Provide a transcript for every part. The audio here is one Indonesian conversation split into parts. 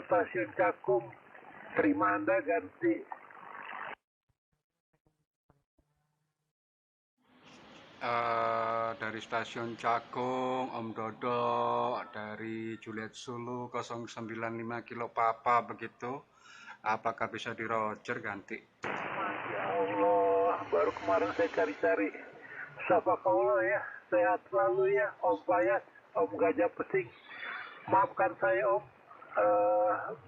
Stasiun Cakung, terima Anda ganti. Dari stasiun Cakung, Om Dodo, dari Juliet Sulu 095 Kilo Papa begitu. Apakah bisa di Roger ganti? Masya Allah, baru kemarin saya cari-cari. Sapa kaulah ya, sehat selalu ya, Om Payas, Om Gajah Pesing. Maafkan saya Om,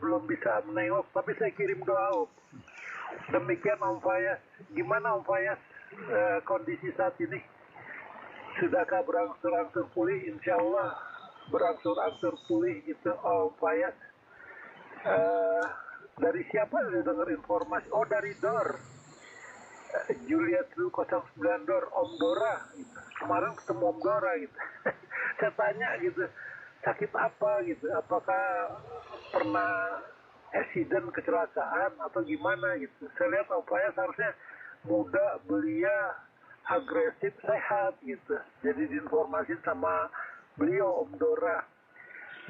belum bisa menengok, tapi saya kirim doa Om. Demikian Om Payas, gimana Om Payas kondisi saat ini? Sudahkah berangsur-angsur pulih? Insya Allah berangsur-angsur pulih itu Om Payas. Dari siapa saya dengar informasi? Oh dari Dor. Juliet 09 Dor, Om Dora gitu. Kemarin ketemu Om Dora gitu. Saya tanya gitu, sakit apa gitu? Apakah pernah accident kecelakaan atau gimana gitu? Saya lihat Om Payas seharusnya muda, belia, agresif, sehat gitu. Jadi diinformasikan sama beliau Om Dora.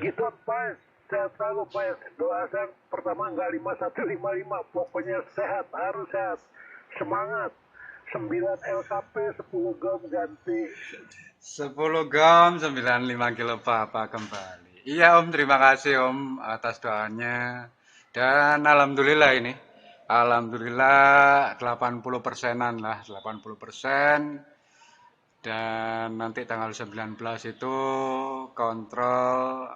Gitu Pak, sehat selalu Pak. Doa saya pertama nggak 5155, pokoknya sehat, harus sehat. Semangat. 9 LKP, 10 gom ganti. 10 gram 95 kilo Papa kembali. Iya Om, terima kasih Om atas doanya. Dan alhamdulillah ini. Alhamdulillah 80 persenan lah, 80%. Dan nanti tanggal 19 itu kontrol,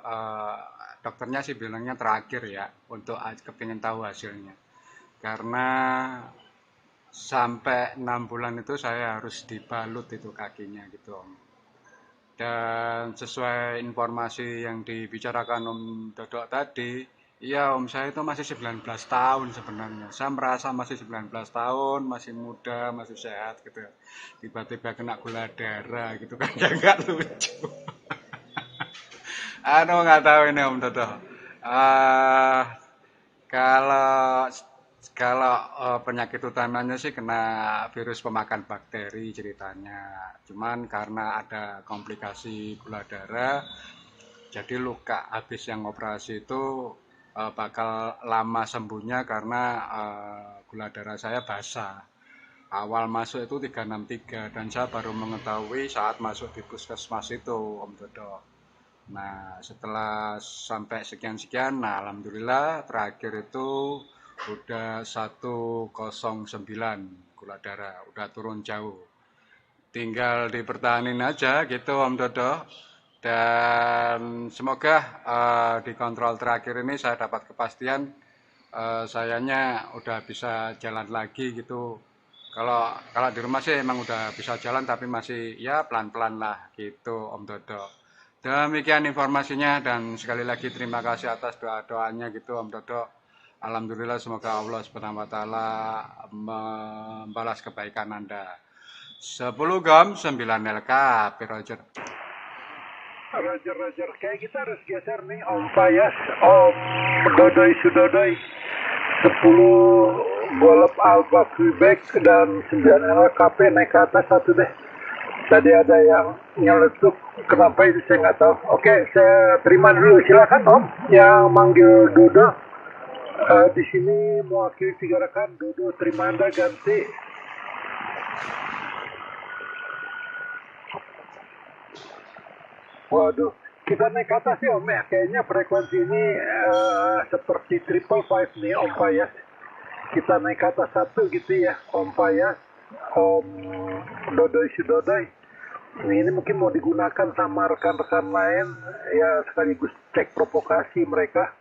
dokternya sih bilangnya terakhir ya, untuk kepingin tahu hasilnya. Karena sampai 6 bulan itu saya harus dibalut itu kakinya gitu Om. Dan sesuai informasi yang dibicarakan Om Dodok tadi, iya Om, saya itu masih 19 tahun sebenarnya. Saya merasa masih 19 tahun, masih muda, masih sehat gitu. Tiba-tiba kena gula darah gitu kan, ya nggak lucu. Nggak tahu ini Om Dodok. Ah, kalau kalau penyakit utamanya sih kena virus pemakan bakteri ceritanya. Cuman karena ada komplikasi gula darah, jadi luka habis yang operasi itu bakal lama sembuhnya karena gula darah saya basah. Awal masuk itu 363 dan saya baru mengetahui saat masuk di puskesmas itu Om Dodo. Nah, setelah sampai sekian-sekian, nah alhamdulillah terakhir itu udah 109 gula darah, udah turun jauh. Tinggal dipertahanin aja gitu Om Dodo. Dan semoga di kontrol terakhir ini saya dapat kepastian sayanya udah bisa jalan lagi gitu. Kalau kalau di rumah sih emang udah bisa jalan tapi masih ya pelan-pelan lah gitu Om Dodo. Demikian informasinya dan sekali lagi terima kasih atas doa-doanya gitu Om Dodo. Alhamdulillah semoga Allah Subhanahu wa taala membalas kebaikan Anda. 10 gram 9 LK Roger. Roger, kayak kita harus geser nih Om Payas, Om Dodoy Sudodoy. 10 golep Alpha Quebec dan 9 LKP naik ke atas satu deh. Tadi ada yang nyeletuk, kenapa itu saya nggak tahu. Oke, saya terima dulu. Silakan Om, yang manggil Dodo. Di sini mewakili 3 rekan. Dodo, terima Anda ganti. Waduh, kita naik ke atas ya Om ya. Kayaknya frekuensi ini seperti triple five nih Om Payas. Kita naik ke atas satu gitu ya Om Payas, Om Dodoy Sudodoy. Ini mungkin mau digunakan sama rekan-rekan lain ya, sekaligus cek provokasi mereka.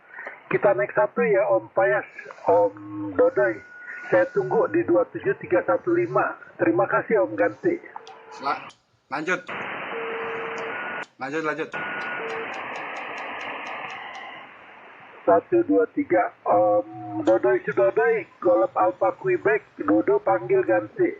Kita naik satu ya Om Payas, Om Dodoy. Saya tunggu di 27315. Terima kasih Om ganti. Lanjut. Lanjut. 1, 2, 3. Om Dodoy Sudodoy, golep Alpha Quebec. Dodo panggil ganti.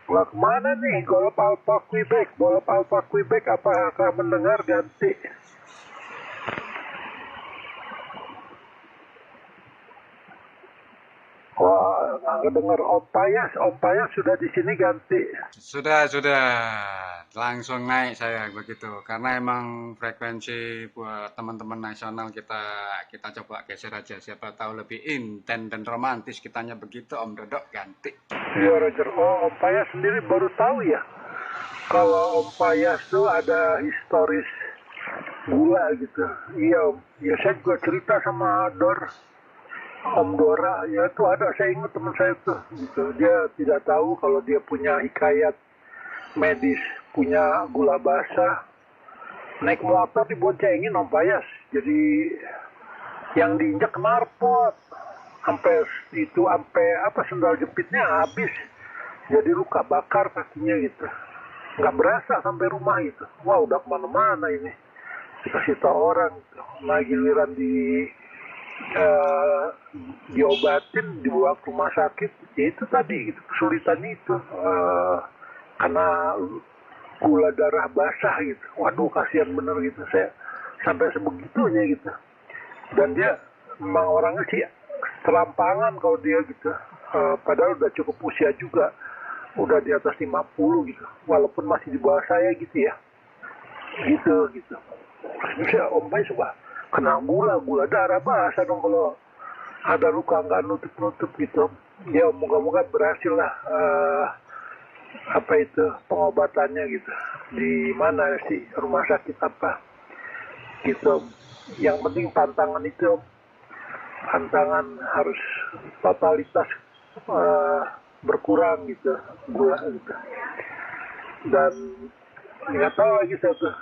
Wah, kemana nih golep Alpha Quebec? Golep Alpha Quebec apakah mendengar ganti? Wah, nggak dengar Om Payas sudah di sini ganti. Sudah langsung naik saya begitu. Karena emang frekuensi buat teman-teman nasional kita coba geser aja. Siapa tahu lebih inten dan romantis kitanya begitu. Om Dodok ganti. Iya Roger. Oh, Om Payas sendiri baru tahu ya. Kalau Om Payas tuh ada historis gula gitu. Iya Om. Ya saya juga cerita sama Om Dora, ya itu ada, saya ingat teman saya tuh, gitu. Dia tidak tahu kalau dia punya hikayat medis, punya gula basah, naik motor diboncengin Om Payas, jadi yang diinjak knalpot, sampai apa sendal jepitnya habis, jadi luka bakar kakinya gitu, nggak berasa sampai rumah gitu. Wah udah kemana-mana ini, dikasih tahu orang, gitu. Nah giliran eh, diobatin dibawa ke rumah sakit ya itu tadi gitu, kesulitannya itu karena gula darah basah gitu. Waduh kasihan bener gitu, saya sampai sebegitunya gitu. Dan dia memang orangnya sih serampangan kalau dia gitu. Padahal udah cukup usia juga, udah di atas 50 gitu, walaupun masih di bawah saya gitu ya, gitu. Terus ya Om Bay suka kena gula darah basah dong kalau ada luka nggak nutup gitu. Ya moga-moga berhasil lah apa itu pengobatannya gitu. Di mana sih rumah sakit apa gitu. Yang penting pantangan itu, pantangan harus totalitas eh, berkurang gitu gula gitu. Dan nggak tahu lagi saya tuh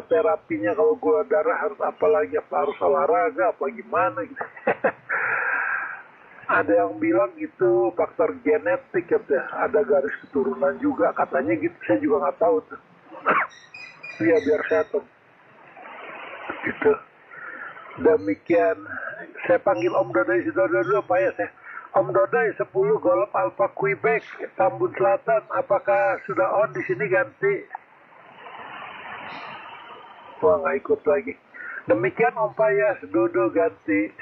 terapinya kalau gula darah harus apa lagi, apa harus olahraga apa gimana gitu. Ada yang bilang gitu faktor genetik gitu, ada garis keturunan juga katanya gitu, saya juga nggak tahu tuh. Iya biar sehat tuh gitu. Demikian saya panggil Om Dodai dulu Pak ya saya. Om Dodai 10 Golf Alpha Quebec Tambun Selatan, apakah sudah on di sini ganti? Wah nggak ikut lagi. Demikian Om Payas Dodo ganti.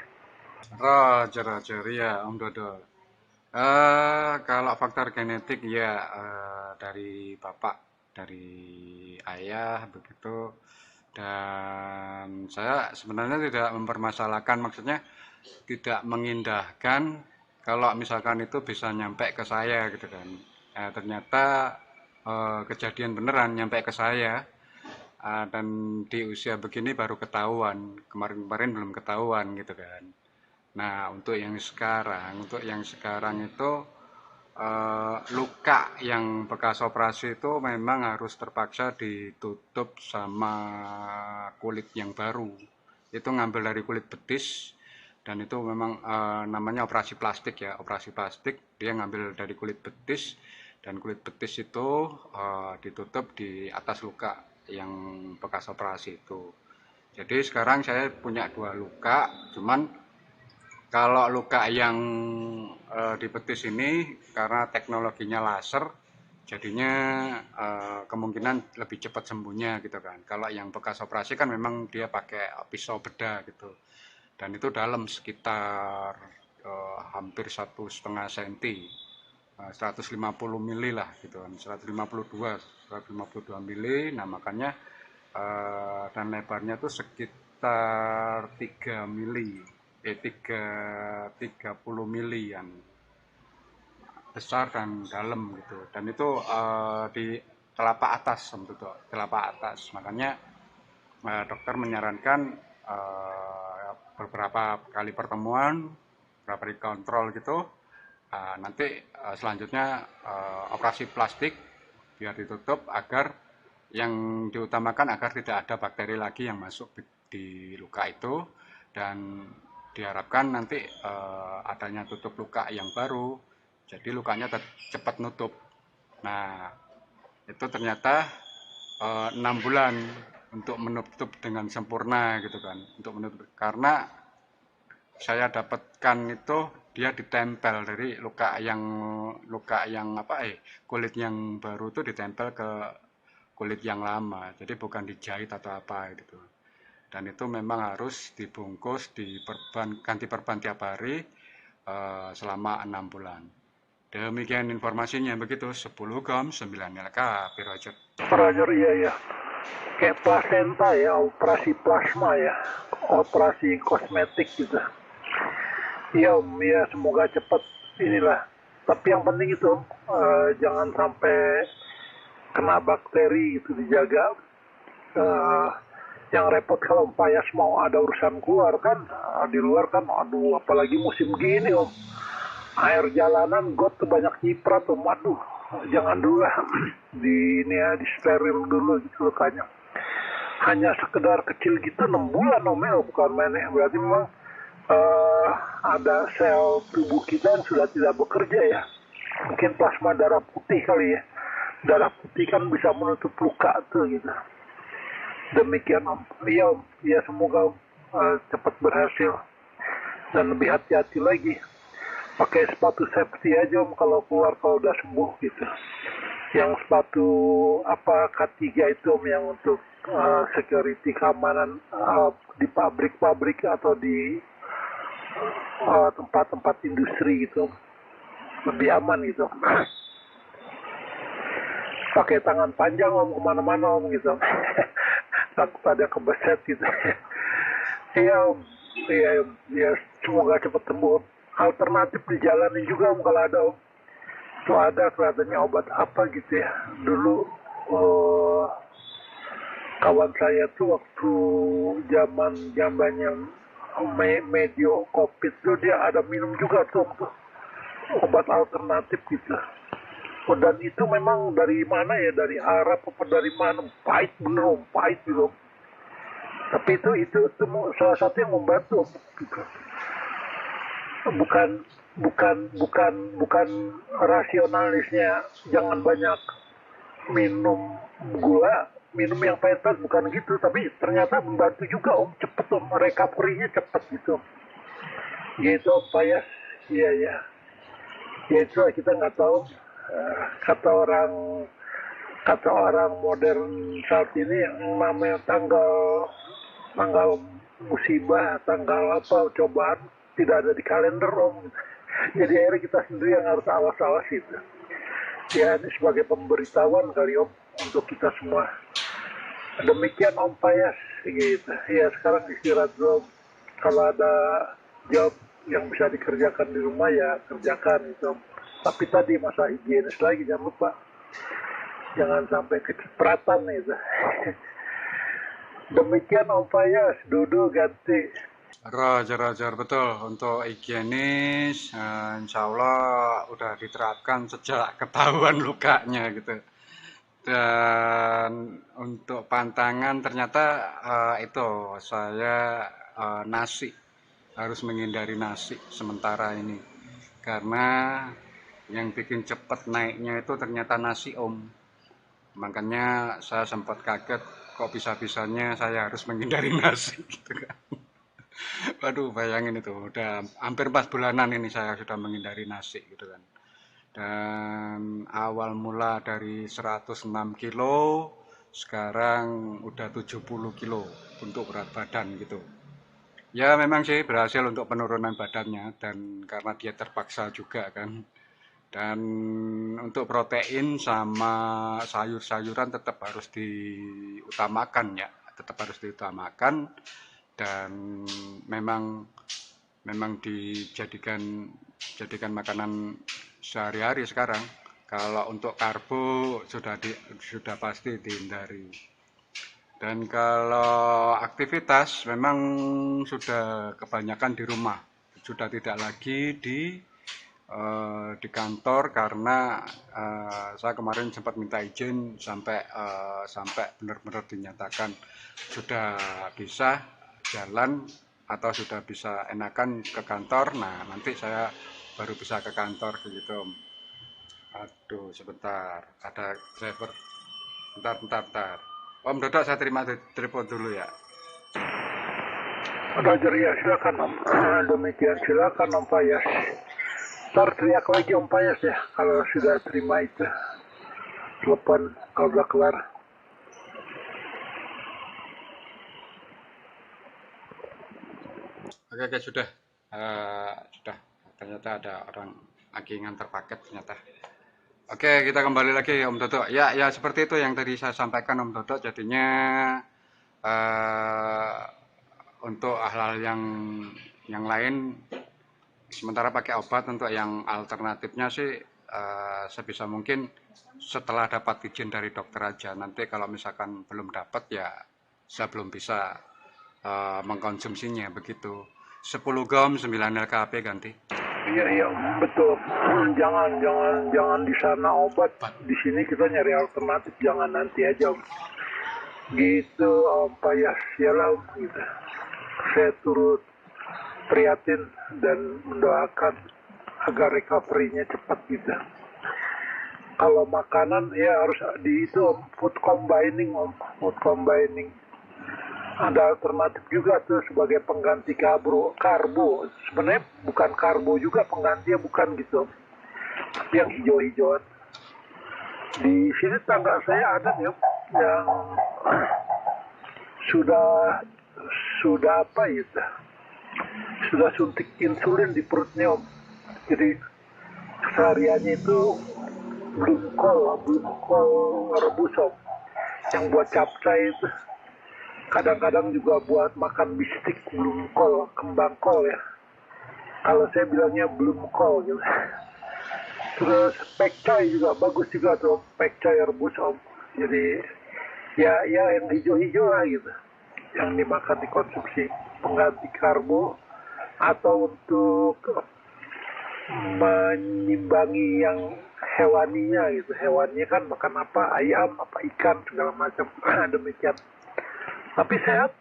Roger, ya Om Dodo. Kalau faktor genetik ya dari bapak, dari ayah begitu. Dan saya sebenarnya tidak mempermasalahkan, maksudnya tidak mengindahkan kalau misalkan itu bisa nyampe ke saya gitu kan. Ternyata kejadian beneran nyampe ke saya. Dan di usia begini baru ketahuan, kemarin-kemarin belum ketahuan gitu kan. Nah, untuk yang sekarang itu luka yang bekas operasi itu memang harus terpaksa ditutup sama kulit yang baru. Itu ngambil dari kulit betis dan itu memang namanya operasi plastik ya, operasi plastik. Dia ngambil dari kulit betis dan kulit betis itu ditutup di atas luka yang bekas operasi itu. Jadi sekarang saya punya 2 luka, cuman kalau luka yang di betis ini karena teknologinya laser, jadinya kemungkinan lebih cepat sembuhnya gitu kan. Kalau yang bekas operasi kan memang dia pakai pisau bedah gitu, dan itu dalam sekitar hampir 1,5 cm, 150 mili lah gitu kan, 152 mili. Nah makanya dan lebarnya tuh sekitar 3 mili, 30 milian, besar dan dalam gitu. Dan itu di telapak atas, betul, telapak atas. Makanya dokter menyarankan beberapa kali pertemuan, beberapa kali kontrol gitu. Nanti selanjutnya operasi plastik biar ditutup agar yang diutamakan agar tidak ada bakteri lagi yang masuk di luka itu, dan diharapkan nanti adanya tutup luka yang baru, jadi lukanya cepat nutup. Nah, itu ternyata 6 bulan untuk menutup dengan sempurna gitu kan, untuk menutup, karena saya dapatkan itu dia ditempel dari luka yang apa kulit yang baru itu ditempel ke kulit yang lama, jadi bukan dijahit atau apa gitu. Dan itu memang harus dibungkus, ganti perban tiap hari, selama 6 bulan. Demikian informasinya begitu. 10 gram 9 LK Pirojet. Roger, iya ya. Kayak plasenta ya, operasi plasma ya, operasi kosmetik gitu. Iya Om, ya semoga cepat inilah. Tapi yang penting itu jangan sampai kena bakteri itu, dijaga. Eh, yang repot kalau Payas mau ada urusan keluar kan, di luar kan, aduh apalagi musim gini Om. Air jalanan got tuh banyak nyiprat Om, aduh jangan dulu lah. Di ini ya, di steril dulu gitu lukanya. Hanya sekedar kecil gitu 6 bulan Om ya, bukan main ya. Berarti memang ada sel tubuh kita yang sudah tidak bekerja ya. Mungkin plasma darah putih kali ya. Darah putih kan bisa menutup luka tuh gitu. Demikian Om. Iya Om, ya semoga cepat berhasil dan lebih hati-hati lagi. Pakai sepatu safety aja Om kalau keluar, kalau udah sembuh gitu. Yang sepatu K3 itu Om, yang untuk security keamanan di pabrik-pabrik atau di tempat-tempat industri gitu, lebih aman gitu. Pakai tangan panjang Om kemana-mana Om gitu. Takut ada kebeset gitu. Iya Om, iya Om, ya semoga cepat sembuh. Alternatif dijalanin juga Om kalau ada Om. Tuh ada kelihatannya obat apa gitu ya. Dulu kawan saya tuh waktu zamannya medio COVID tuh dia ada minum juga tuh obat alternatif gitu. Oh, dan itu memang dari mana ya, dari Arab apa dari mana, pahit bener Om, pahit gitu. Tapi itu salah satu yang membantu gitu. Bukan rasionalisnya jangan banyak minum gula, minum yang pahit-pahit, bukan gitu, tapi ternyata membantu juga Om, cepet Om, recovery-nya cepet gitu. Gitu Om Payas, iya ya. Ya itu kita nggak tahu, kata orang modern saat ini yang namanya tanggal musibah, tanggal apa cobaan tidak ada di kalender Om. Jadi akhirnya kita sendiri yang harus awas-awas itu. Ya ini sebagai pemberitahuan kali Om untuk kita semua. Demikian Om Payas gitu. Ya sekarang istirahat dulu Om. Kalau ada job yang bisa dikerjakan di rumah ya kerjakan itu Om. Tapi tadi masa higienis lagi, jangan lupa. Jangan sampai kecipratan itu. Demikian Om Payas, duduk ganti. Roger, betul. Untuk higienis, insya Allah udah diterapkan sejak ketahuan lukanya gitu. Dan untuk pantangan ternyata itu saya nasi, harus menghindari nasi sementara ini. Karena yang bikin cepat naiknya itu ternyata nasi Om. Makanya saya sempat kaget kok bisa-bisanya saya harus menghindari nasi gitu kan. Waduh, bayangin itu, udah hampir 4 bulanan ini saya sudah menghindari nasi gitu kan. Dan awal mula dari 106 kilo, sekarang udah 70 kilo untuk berat badan gitu. Ya memang sih berhasil untuk penurunan badannya, dan karena dia terpaksa juga kan. Dan untuk protein sama sayur-sayuran tetap harus diutamakan ya, tetap harus diutamakan. Dan memang dijadikan makanan sehari-hari sekarang. Kalau untuk karbo sudah pasti dihindari. Dan kalau aktivitas memang sudah kebanyakan di rumah, sudah tidak lagi di kantor, karena saya kemarin sempat minta izin sampai benar-benar dinyatakan sudah bisa jalan atau sudah bisa enakan ke kantor. Nah nanti saya baru bisa ke kantor begitu. Aduh sebentar, ada driver. Bentar. Om Dodok, saya terima telepon dulu ya. Roger ya, silakan Om. Demikian silakan Om Payas. Ntar teriak lagi Om Payas ya kalau sudah terima itu telepon, kalau udah kelar. Oke, sudah. Sudah. ternyata ada orang lagi ngantar paket ternyata. Oke, kita kembali lagi Om Toto. Ya, ya seperti itu yang tadi saya sampaikan Om Toto. Jadinya eh, untuk hal-hal yang lain, sementara pakai obat, untuk yang alternatifnya sih sebisa mungkin setelah dapat izin dari dokter aja. Nanti kalau misalkan belum dapat ya saya belum bisa mengkonsumsinya begitu. 10 gram 9 LKP ganti. Iya iya betul. Jangan di sana obat, di sini kita nyari alternatif, jangan nanti aja Om. Gitu Om Payas ya lah Om, gitu. Saya turut prihatin dan mendoakan agar recovery-nya cepat gitu. Kalau makanan ya harus di itu Om, food combining Om, food combining. Ada alternatif juga tuh sebagai pengganti karbo. Sebenarnya bukan karbo juga penggantinya, bukan gitu. Tapi yang hijau-hijauan. Di sini tangga saya ada nih yang sudah apa gitu. Sudah suntik insulin di perutnya Om. Jadi sehariannya itu belum kol rebus Om. Yang buat capcay itu. Kadang-kadang juga buat makan bistik belum kol, kembang kol ya. Kalau saya bilangnya belum kol gitu. Terus pekcay juga bagus juga tuh, pekcay rebus Om. Jadi ya yang hijau-hijau lah gitu. Yang dimakan dikonsumsi pengganti karbo atau untuk menyimbangi yang hewaninya gitu. Hewannya kan makan apa, ayam, apa ikan segala macam. Demikian. Tapi sehat.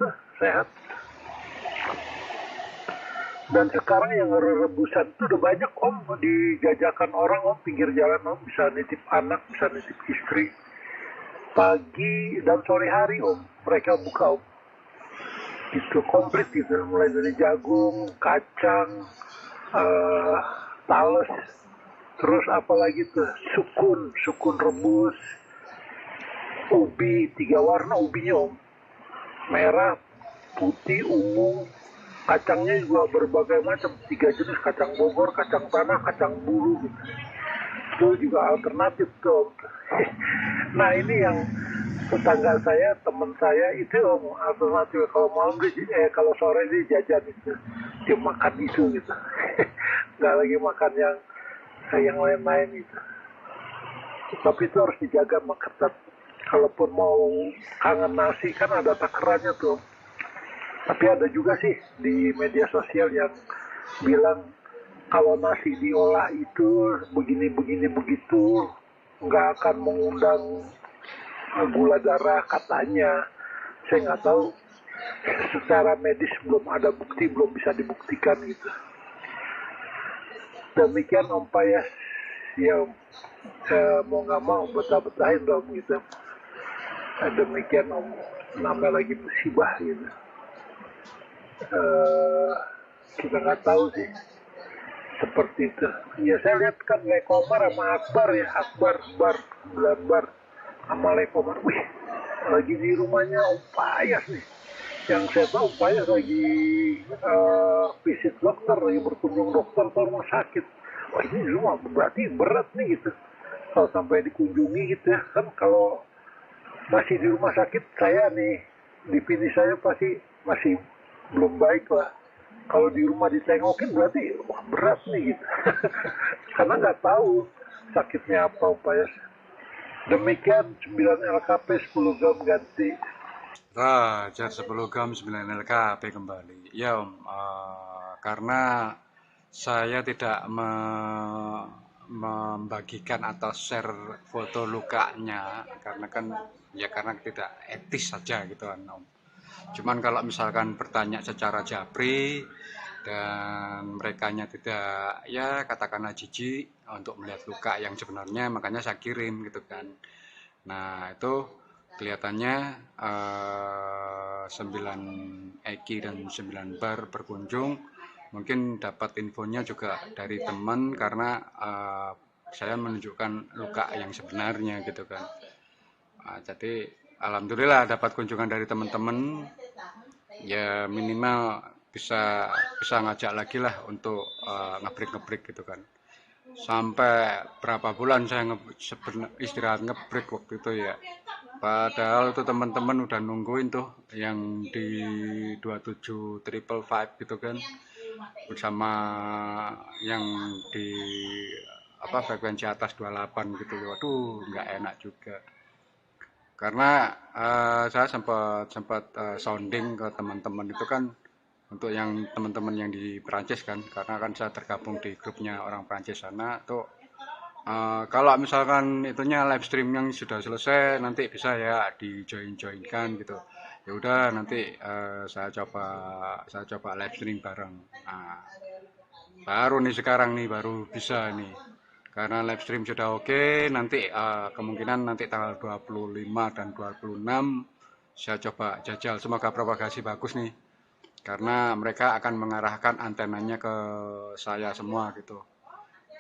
Dan sekarang yang rebusan itu udah banyak Om, dijajakan orang Om, pinggir jalan Om, bisa nitip anak, bisa nitip istri. Pagi dan sore hari Om, mereka buka Om. Itu komplit gitu, mulai dari jagung, kacang, tales, terus apalagi tuh, sukun rebus, ubi, 3 warna ubinya Om. Merah, putih, ungu, kacangnya juga berbagai macam, 3 jenis, kacang Bogor, kacang tanah, kacang bulu gitu. Itu juga alternatif tuh. Nah ini yang tetangga saya, teman saya itu Om, alternatif kalau malam kalau sore dia jajan itu, dia makan itu gitu. Nggak lagi makan yang lain-lain gitu. Tapi itu harus dijaga ketat. Kalaupun mau kangen nasi kan ada takarannya tuh. Tapi ada juga sih di media sosial yang bilang kalau nasi diolah itu begini begitu nggak akan mengundang gula darah katanya. Saya nggak tahu, secara medis belum ada bukti, belum bisa dibuktikan gitu. Demikian Om Payas ya, mau nggak mau betah-betahin dong gitu. Demikian Om, nambah lagi musibah gitu. Kita nggak tahu sih seperti itu. Ya saya lihat kan Lekomar sama Akbar ya, Akbar 9 bar sama Lekomar. Wih, lagi di rumahnya Om Payas nih. Yang saya tahu Om Payas lagi visit dokter, lagi berkunjung dokter ke rumah sakit. Wah ini rumah berarti berat nih gitu. Kalau sampai dikunjungi gitu ya, kan kalau masih di rumah sakit saya nih, dipilih saya pasti masih belum baik lah. Kalau di rumah ditengokin berarti wah berat nih gitu. Karena nggak tahu sakitnya apa Pak ya. Demikian 9 LKP 10 gram ganti. Rajar 10 gram 9 LKP kembali. Ya Om, karena saya tidak membagikan atau share foto lukanya karena kan ya karena tidak etis saja gitu kan Om. Cuman kalau misalkan bertanya secara japri dan merekanya tidak ya katakanlah jijik untuk melihat luka yang sebenarnya, makanya saya kirim gitu kan. Nah itu kelihatannya 9 Eki dan 9 bar berkunjung, mungkin dapat infonya juga dari teman karena saya menunjukkan luka yang sebenarnya gitu kan. Jadi alhamdulillah dapat kunjungan dari teman-teman ya, minimal bisa bisa ngajak lagi lah untuk ngebreak gitu kan. Sampai berapa bulan saya istirahat ngebreak waktu itu ya. Padahal itu teman-teman udah nungguin tuh yang di 27 555 gitu kan, bersama yang di frekuensi atas 28 gitu. Waduh, nggak enak juga. Karena saya sempat sempat sounding ke teman-teman itu kan, untuk yang teman-teman yang di Perancis kan, karena kan saya tergabung di grupnya orang Perancis sana tuh. Kalau misalkan itunya live stream yang sudah selesai nanti bisa ya di join-joinkan gitu. Ya udah nanti saya coba live stream bareng. Nah, baru nih sekarang nih baru bisa nih. Karena live stream sudah oke, nanti kemungkinan nanti tanggal 25 dan 26 saya coba jajal. Semoga propagasi bagus nih. Karena mereka akan mengarahkan antenanya ke saya semua gitu.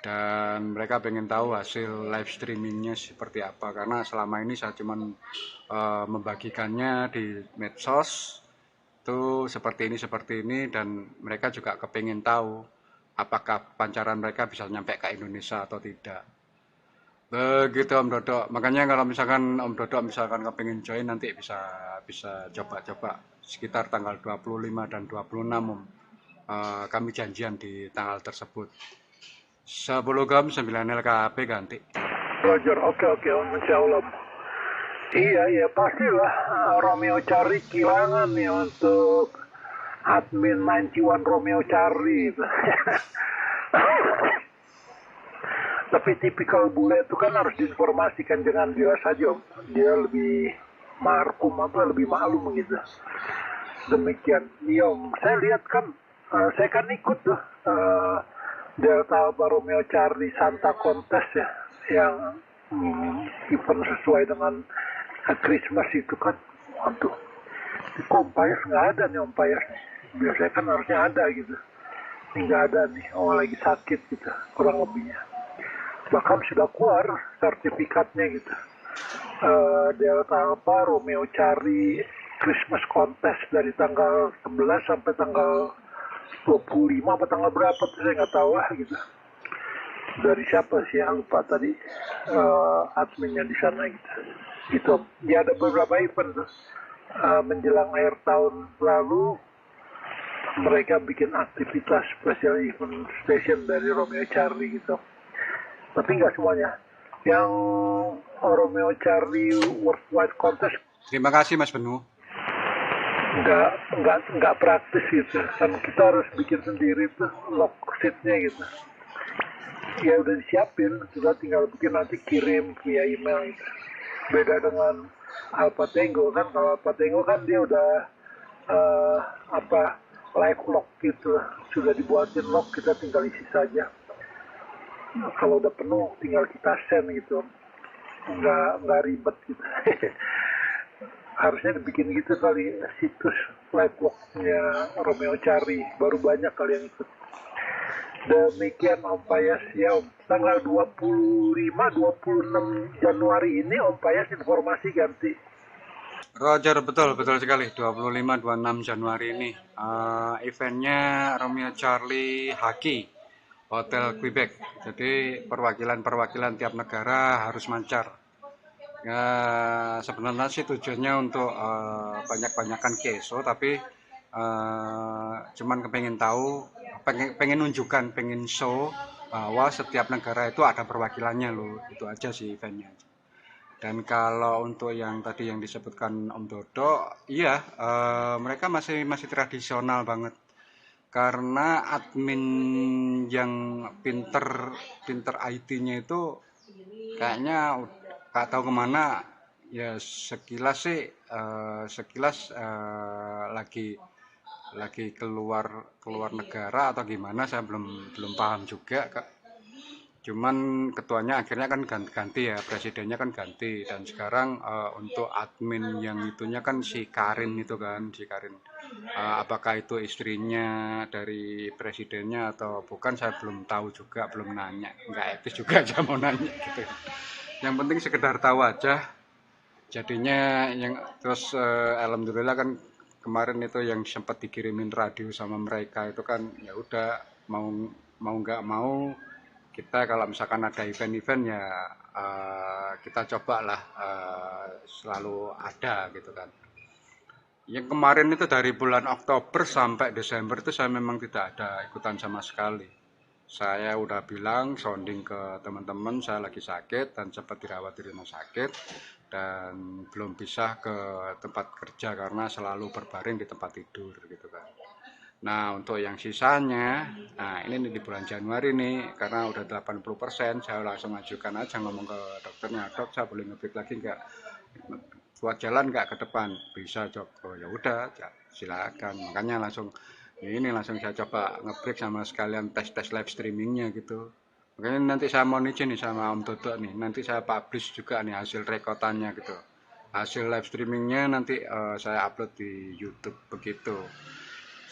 Dan mereka pengen tahu hasil live streamingnya seperti apa, karena selama ini saya cuman membagikannya di medsos itu seperti ini, dan mereka juga kepengen tahu apakah pancaran mereka bisa nyampe ke Indonesia atau tidak. Begitu Om Dodok. Makanya kalau misalkan Om Dodok misalkan kepengen join nanti bisa bisa coba-coba sekitar tanggal 25 dan 26 Om. Kami janjian di tanggal tersebut. 10 gram 9 LKP ganti. Roger, oke Om, insya Allah. Iya, iya pastilah. Romeo Charlie kehilangan nih untuk admin 91 Romeo Charlie itu. Tapi tipikal bule itu kan harus diinformasikan dengan jelas saja, Om. Dia lebih markum apa lebih maklum gitu. Demikian. Iya Om, saya lihat kan, saya kan ikut tuh Delta Alfa Romeo Charlie Santa Contes ya, yang event sesuai dengan Christmas itu kan. Waduh, kok umpayas nggak ada nih umpayas nih. Biasanya kan harusnya ada gitu. Ini nggak ada nih, lagi sakit gitu kurang lebihnya. Bahkan sudah keluar sertifikatnya gitu. Delta Alpha Romeo Charlie Christmas Contest dari tanggal 11 sampai tanggal 25 atau tanggal berapa tuh saya nggak tahu lah gitu. Dari siapa sih yang lupa tadi adminnya di sana gitu. Gitu. Ya ada beberapa event tuh menjelang akhir tahun lalu mereka bikin aktivitas special event station dari Romeo Charlie gitu. Tapi nggak semuanya. Yang Romeo Charlie Worldwide Contest. Terima kasih Mas Benu. Nggak praktis gitu. Kan kita harus bikin sendiri tuh lock sheetnya gitu. Ya udah disiapin, sudah tinggal bikin nanti kirim via email gitu. Beda dengan Alpha Tango kan, kalau Alpha Tango kan dia udah live lock gitu, sudah dibuatin lock, kita tinggal isi saja. Kalau udah penuh tinggal kita send gitu, nggak ribet gitu. Harusnya dibikin gitu kali situs live locknya Romeo Charlie, baru banyak kali yang ikut. Demikian Om Payas ya Om. Tanggal 25-26 Januari ini Om Payas informasi ganti. Roger, betul sekali. 25-26 Januari ini eventnya Romeo Charlie Haki Hotel Quebec. Jadi perwakilan tiap negara harus mancar. Ya, sebenarnya sih tujuannya untuk banyak-banyakan keso, tapi cuman kepengen tahu, pengen nunjukkan, pengen show bahwa setiap negara itu ada perwakilannya loh. Itu aja sih eventnya. Dan kalau untuk yang tadi yang disebutkan Om Dodo, iya, mereka masih tradisional banget. Karena admin yang pinter IT-nya itu kayaknya nggak tahu kemana. Ya sekilas sih, lagi keluar negara atau gimana, saya belum paham juga Kak. Cuman ketuanya akhirnya kan ganti ya, presidennya kan ganti, dan sekarang untuk admin yang itunya kan si Karin itu kan, si Karin. Apakah itu istrinya dari presidennya atau bukan, saya belum tahu juga, belum nanya, nggak etis juga aja mau nanya gitu. Yang penting sekedar tahu aja. Jadinya yang terus alhamdulillah kan kemarin itu yang sempat dikirimin radio sama mereka itu kan ya udah mau mau nggak mau kita kalau misalkan ada event-event ya kita cobalah selalu ada gitu kan. Yang kemarin itu dari bulan Oktober sampai Desember itu saya memang tidak ada ikutan sama sekali. Saya udah bilang sounding ke teman-teman saya lagi sakit dan sempat dirawat di rumah sakit dan belum bisa ke tempat kerja karena selalu berbaring di tempat tidur gitu kan. Nah, untuk yang sisanya, nah ini di bulan Januari nih, karena udah 80%, saya langsung ajukan aja ngomong ke dokternya, dok saya boleh ngebreak lagi nggak? Buat jalan nggak ke depan? Bisa dok. Oh ya udah, silakan. Makanya langsung saya coba ngebreak sama sekalian tes live streamingnya gitu. Makanya nanti saya mau izin nih sama Om Dodo nih, nanti saya publish juga nih hasil rekotannya gitu. Hasil live streamingnya nanti saya upload di YouTube begitu.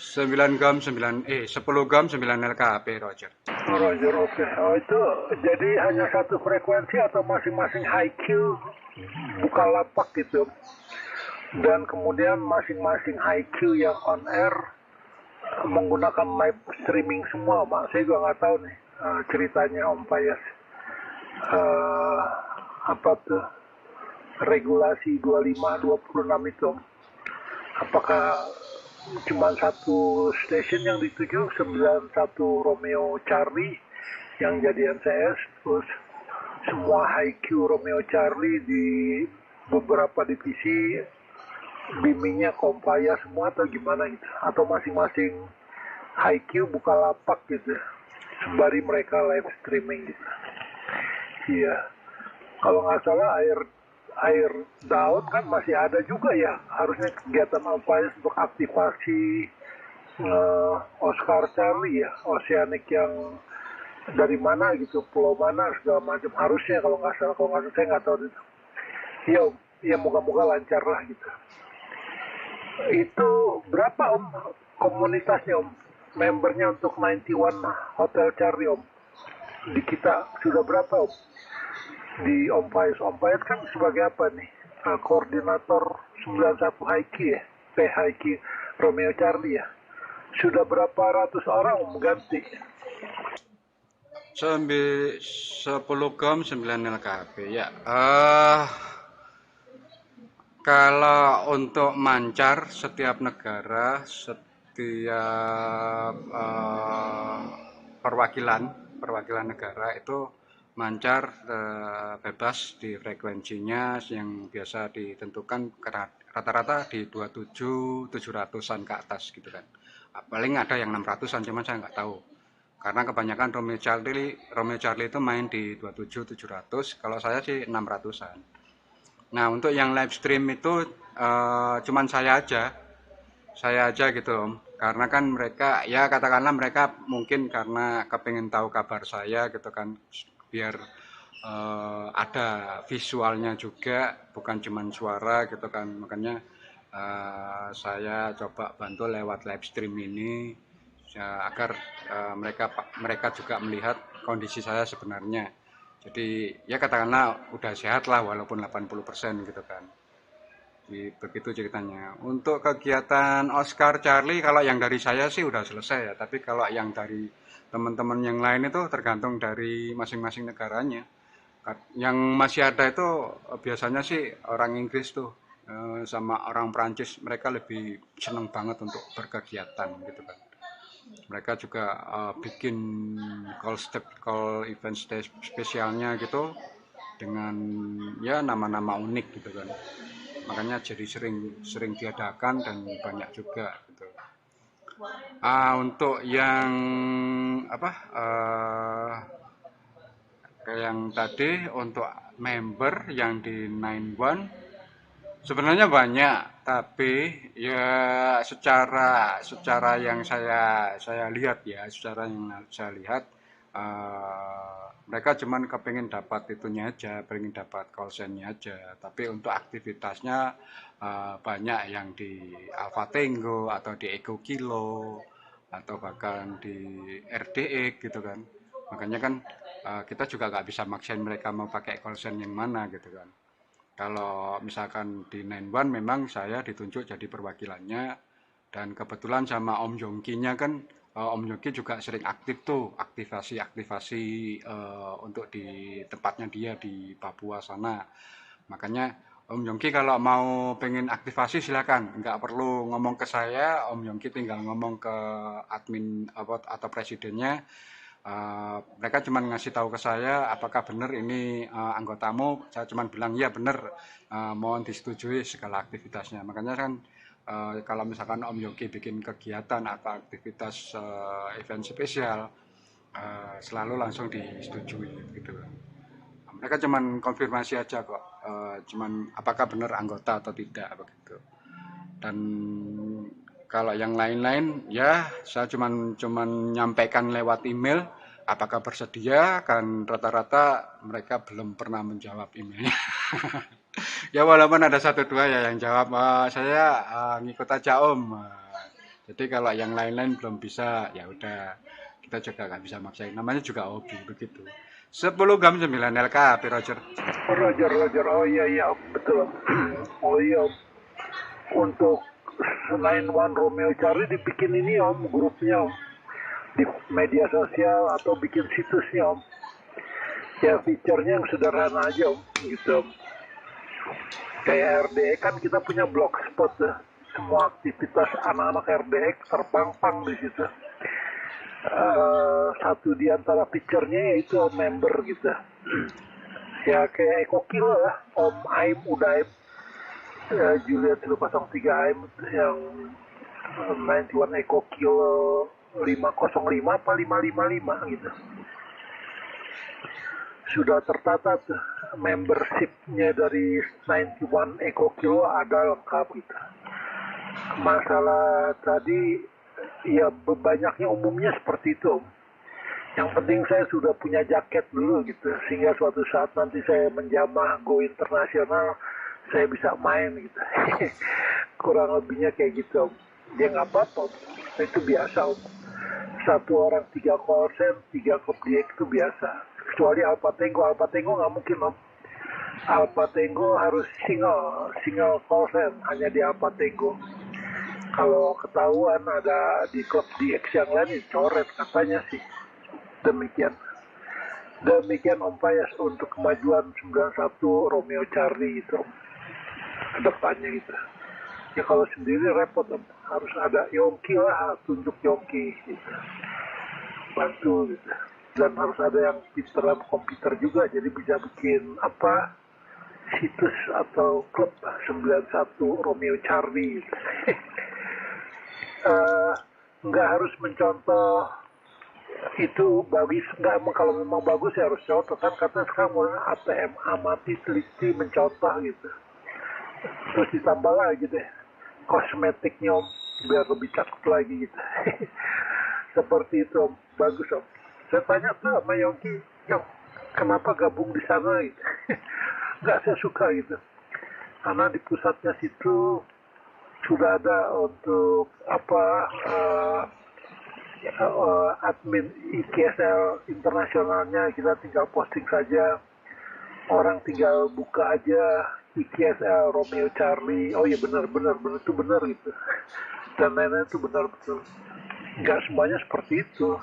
9 gram 10 gram 9 LKP Roger. Oh, Roger, oke. Oh, itu jadi hanya satu frekuensi atau masing-masing HiQ buka lapak gitu. Dan kemudian masing-masing HiQ yang on air menggunakan live streaming semua, Mak. Saya juga nggak tahu nih ceritanya Om Payas. Apa tuh regulasi 25-26 itu? Apakah cuma satu station yang dituju, 91 Romeo Charlie yang jadi NCS, terus semua HiQ Romeo Charlie di beberapa divisi bimbingnya Kompaya semua atau gimana gitu, atau masing-masing HiQ buka lapak gitu sembari mereka live streaming gitu. Iya, kalau nggak salah air daun kan masih ada juga ya, harusnya kegiatan Kompaya untuk aktivasi Oscar Charlie ya, Oceanic yang dari mana gitu, pulau mana segala macam, harusnya kalau nggak salah saya nggak tahu itu. Iya Om, ya moga-moga lancar lah gitu. Itu berapa Om komunitasnya Om, membernya untuk 91 Hotel Charlie Om? Di kita sudah berapa Om? Di Om Payas kan sebagai apa nih? Koordinator 91 HiQ ya, HiQ Romeo Charlie ya. Sudah berapa ratus orang Om ganti? 10 gram 9 LKP ya. Kalau untuk mancar setiap negara, setiap perwakilan negara itu mancar bebas di frekuensinya yang biasa ditentukan rata-rata di 27-700-an ke atas gitu kan. Paling ada yang 600-an cuman saya nggak tahu. Karena kebanyakan Romeo Charlie itu main di 27-700, kalau saya sih 600-an. Nah, untuk yang live stream itu cuman saya aja gitu Om. Karena kan mereka, ya katakanlah mereka mungkin karena kepengen tahu kabar saya gitu kan, biar ada visualnya juga, bukan cuman suara gitu kan. Makanya saya coba bantu lewat live stream ini ya, agar mereka juga melihat kondisi saya sebenarnya. Jadi ya katakanlah udah sehat lah walaupun 80% gitu kan. Jadi, begitu ceritanya. Untuk kegiatan Oscar Charlie kalau yang dari saya sih udah selesai ya, tapi kalau yang dari teman-teman yang lain itu tergantung dari masing-masing negaranya. Yang masih ada itu biasanya sih orang Inggris tuh sama orang Prancis, mereka lebih seneng banget untuk berkegiatan gitu kan. Mereka juga bikin call event spesialnya gitu dengan ya nama-nama unik gitu kan. Makanya jadi sering diadakan dan banyak juga gitu. Untuk yang apa yang tadi untuk member yang di 91 sebenarnya banyak, tapi ya secara yang saya lihat ya, mereka cuman kepengen dapat itunya aja, pengen dapat call sign-nya aja. Tapi untuk aktivitasnya banyak yang di Alpha Tango atau di Eco Kilo atau bahkan di RDX gitu kan. Makanya kan kita juga nggak bisa maksain mereka mau pakai call sign yang mana gitu kan. Kalau misalkan di 91 memang saya ditunjuk jadi perwakilannya, dan kebetulan sama Om Yongki-nya kan, Om Yongki juga sering aktif tuh, aktivasi-aktivasi untuk di tempatnya dia di Papua sana. Makanya Om Yongki kalau mau pengen aktivasi silakan, nggak perlu ngomong ke saya, Om Yongki tinggal ngomong ke admin atau presidennya. Mereka cuma ngasih tahu ke saya apakah benar ini anggotamu. Saya cuma bilang ya benar, mohon disetujui segala aktivitasnya. Makanya kan kalau misalkan Om Yogi bikin kegiatan atau aktivitas event spesial, selalu langsung disetujui gitu. Mereka cuman konfirmasi aja kok, cuman apakah benar anggota atau tidak begitu. Dan kalau yang lain-lain ya saya cuman nyampaikan lewat email apakah bersedia, kan rata-rata mereka belum pernah menjawab emailnya. Ya walaupun ada satu dua ya yang jawab, saya ngikut aja Om. Jadi kalau yang lain-lain belum bisa ya udah, kita juga nggak bisa maksain, namanya juga hobi begitu. 10 jam 9 LK Roger. Roger, Roger. Oh iya, iya, betul. Oh iya, untuk 91 Romeo Charlie dibikin ini Om, grupnya Om, di media sosial atau bikin situsnya Om. Ya fiturnya yang sederhana aja Om, gitu Om. Kayak RDE kan kita punya blogspot ya. Semua aktivitas anak-anak RDE terpampang di situ. Satu di antara fiturnya yaitu Om member gitu. Ya kayak Ekokil lah, Om Aim Udaim, Juliet 103 Aim yang 91 Ekokil 505 apa 555 gitu. Sudah tertata tuh membershipnya dari 91 Eco Kilo ada lengkap gitu. Masalah tadi ya banyaknya umumnya seperti itu. Yang penting saya sudah punya jaket dulu gitu, sehingga suatu saat nanti saya menjamah go internasional saya bisa main gitu. Kurang lebihnya kayak gitu Om. Ya nggak apa-apa, itu biasa Om. Satu orang 3 call 3 klub dia itu biasa. Kecuali Alpha Tango nggak mungkin Om. Alpha Tango harus single call hanya di Alpha Tango. Kalau ketahuan ada di klub DX yang lain coret katanya sih. Demikian Om Payas untuk kemajuan 91 Romeo Charlie itu kedepannya gitu. Ya kalau sendiri repot Om. Harus ada Yongki lah, tunjuk Yongki gitu. Bantu gitu. Dan harus ada yang pintar dalam komputer juga, jadi bisa bikin apa situs atau klub 91 Romeo Charlie gitu. Nggak harus mencontoh itu bagus, nggak, kalau memang bagus ya harus contoh kan, karena sekarang mulai ATM amati teliti mencontoh gitu, terus ditambah lagi deh kosmetiknya Om biar lebih cakep lagi gitu. Seperti itu Om, bagus Om. Saya tanya tuh sama Yongki, Yong, kenapa gabung di sana gitu? Nggak, saya suka gitu, karena di pusatnya situ sudah ada untuk apa admin IKSL internasionalnya, kita tinggal posting saja, orang tinggal buka aja IKSL Romeo Charlie, oh iya benar itu benar gitu, dan lain-lain itu benar betul. Nggak semuanya seperti itu,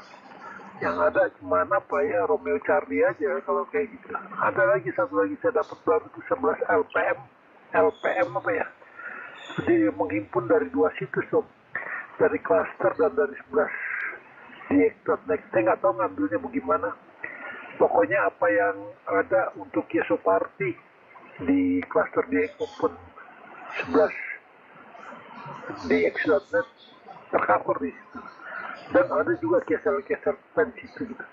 yang ada cuma apa ya Romeo Charlie aja kalau kayak gitu. Ada lagi satu lagi saya dapat baru itu 11 LPM apa ya, jadi menghimpun dari 2 situs Om, dari cluster dan dari 11 DX.net. Saya nggak tahu ngambilnya bagaimana. Pokoknya apa yang ada untuk Yeso Party di cluster DX maupun 11 DX.net tercover di situ. Dan ada juga geser-geser di situ gitu.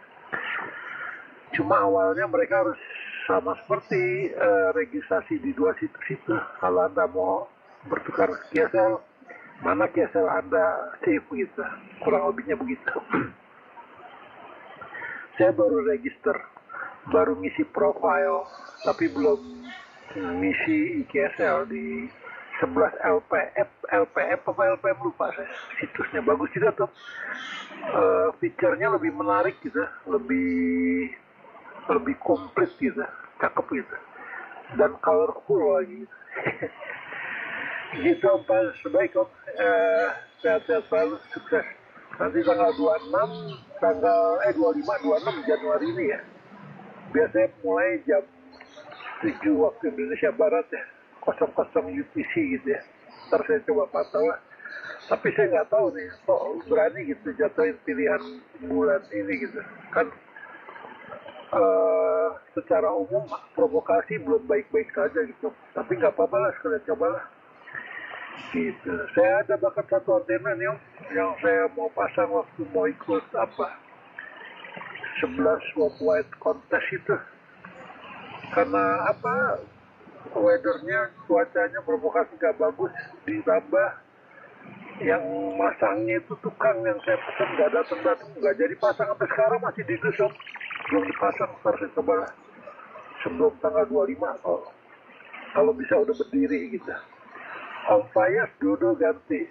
Cuma awalnya mereka harus sama seperti registrasi di 2 situs itu. Kalau Anda mau bertukar GSL, mana GSL Anda save gitu, kurang lebihnya begitu. Saya baru register, baru ngisi profile, tapi belum ngisi GSL di 11 LPM apa LPM lupa saya, situsnya bagus juga tuh. Fiturnya lebih menarik gitu, lebih komplit gitu, cakep gitu. dan colorful lagi. Gitu Om Pal, sebaik Om. Sehat-sehat selalu, sukses. Nanti tanggal 26, 26 Januari ini ya. Biasanya mulai jam 7 waktu Indonesia Barat ya, 00 UTC gitu ya. Ntar saya coba pantau lah. Tapi saya nggak tahu nih, kok berani gitu jatuhin pilihan bulan ini gitu. Kan secara umum provokasi belum baik-baik saja gitu. Tapi nggak apa-apa lah, sekalian cobalah. Gitu. Saya ada bahkan satu antena nih Om, yang saya mau pasang waktu mau ikut 11 worldwide contest itu. Karena weathernya, cuacanya provokasi gak bagus, ditambah yang masangnya itu tukang yang saya pesan gak datang, gak jadi pasang sampai sekarang masih di dus Om. Belum dipasang, ntar saya coba lah sebelum tanggal 25 kalau bisa udah berdiri gitu. Om Fayas duduk ganti.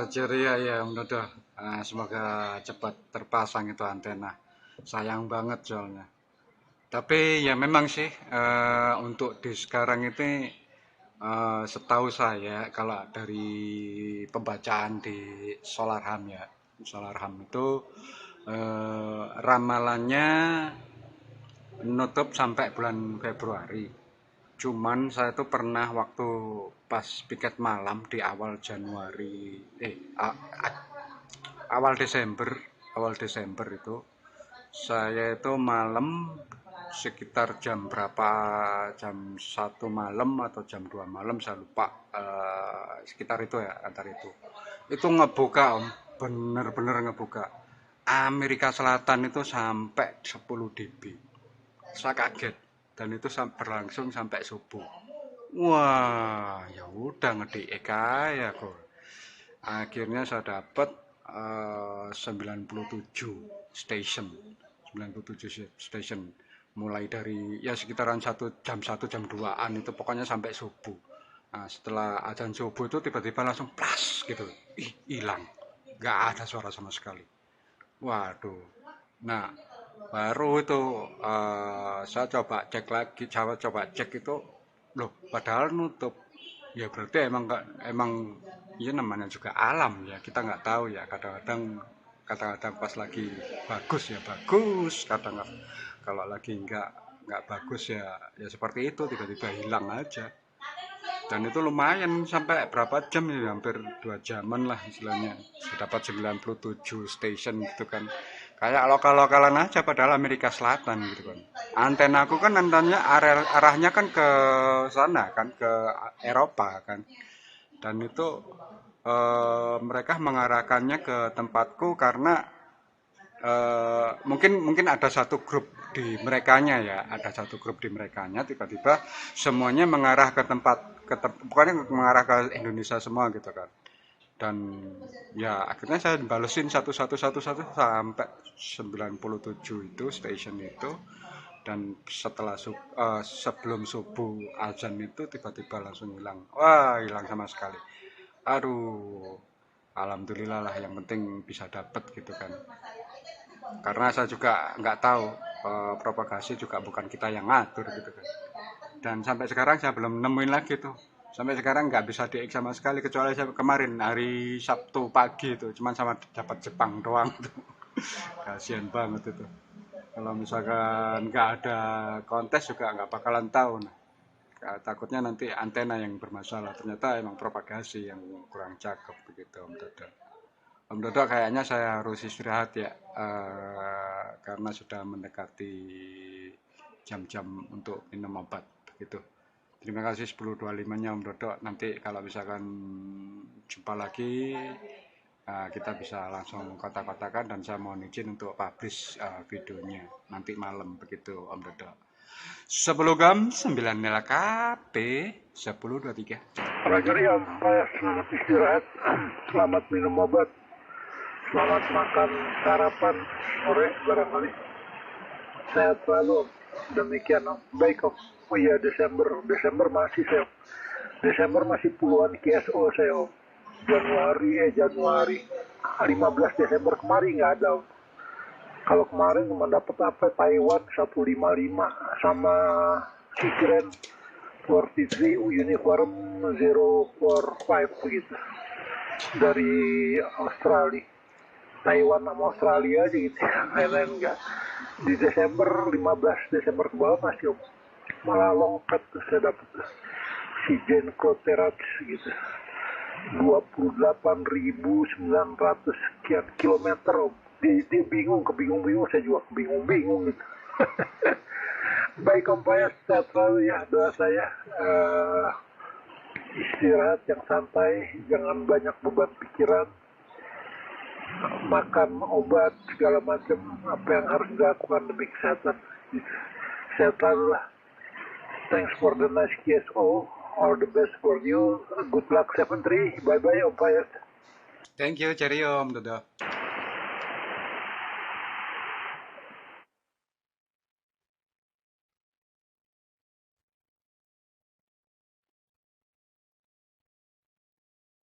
Ceria ya Om Dodo. Semoga cepat terpasang itu antena. Sayang banget soalnya. Tapi ya memang sih untuk di sekarang itu setahu saya kalau dari pembacaan di Solarham ya, Solarham itu ramalannya nutup sampai bulan Februari. Cuman saya tuh pernah waktu pas piket malam di awal Januari, awal Desember itu, saya itu malam sekitar jam berapa, jam 1 malam atau jam 2 malam, saya lupa, sekitar itu ya, antar itu ngebuka Om, bener-bener ngebuka. Amerika Selatan itu sampai 10 dB, saya kaget. Dan itu berlangsung sampai subuh. Wah, ya udah ngedik ya kok. Akhirnya saya dapat 97 station. 97 station. Mulai dari ya sekitaran 1 jam 2-an itu pokoknya sampai subuh. Nah, setelah azan subuh itu tiba-tiba langsung plas gitu. Hilang. Gak ada suara sama sekali. Waduh. Nah, baru itu saya coba cek itu, loh padahal nutup. Ya berarti emang ya namanya juga alam ya, kita nggak tahu ya, kadang-kadang pas lagi bagus ya bagus, kadang kalau lagi nggak bagus ya seperti itu, tiba-tiba hilang aja. Dan itu lumayan sampai berapa jam ya, hampir 2 jaman lah istilahnya. Dapat 97 station gitu kan. Kayak lokal-lokalan aja padahal Amerika Selatan gitu kan. Antena aku kan antenanya arahnya kan ke sana kan, ke Eropa kan. Dan itu mereka mengarahkannya ke tempatku karena mungkin ada satu grup di merekanya ya, tiba-tiba semuanya mengarah ke pokoknya mengarah ke Indonesia semua gitu kan. Dan ya akhirnya saya balesin satu sampai 97 itu station itu. Dan setelah sebelum subuh azan itu tiba-tiba langsung hilang. Wah, hilang sama sekali. Aduh, alhamdulillah lah, yang penting bisa dapet gitu kan. Karena saya juga nggak tahu, propagasi juga bukan kita yang ngatur gitu kan. Dan sampai sekarang saya belum nemuin lagi tuh. Sampai sekarang nggak bisa DX sama sekali, kecuali saya kemarin hari Sabtu pagi itu cuman sama dapat Jepang doang tuh. Kasian banget itu. Kalau misalkan nggak ada kontes juga nggak bakalan tahu. Nah, takutnya nanti antena yang bermasalah, ternyata emang propagasi yang kurang cakep begitu Om Dodo. Om Dodo kayaknya saya harus istirahat ya, karena sudah mendekati jam-jam untuk minum obat begitu. Terima kasih 10.25-nya Om Dodo. Nanti kalau misalkan jumpa lagi, kita bisa langsung kontak-kontakan dan saya mohon izin untuk publish videonya nanti malam begitu Om Dodo. 10 jam 9 nela KP 10.23. Roger ya, selamat istirahat, selamat minum obat, selamat makan sarapan sore barangkali. Sehat selalu. Demikian Om. Baik Om. Oh iya, Desember masih saya. Desember masih puluhan KSO saya Om. Januari 15 Desember kemarin nggak ada Om. Kalau kemarin cuma dapat Taiwan 155 sama Grand 43 Uniform 045 begitu dari Australia, Taiwan sama Australia aja gitu, lain-lain enggak. Di Desember, 15 Desember ke bawah masih malah long pet tuh saya dapet tuh si Genco Terats gitu, 28.900 sekian kilometer om. Dia bingung, kebingung-bingung, saya juga kebingung-bingung gitu. Baik Om Payas, sehat selalu ya, doa saya istirahat yang santai, jangan banyak beban pikiran, makan obat segala macam apa yang harus dilakukan demi kesehatan. Sehat selalu lah. Thanks for the nice KSO. All the best for you. Good luck 73. Bye bye Om Payas. Thank you, cheerio Om Dodo.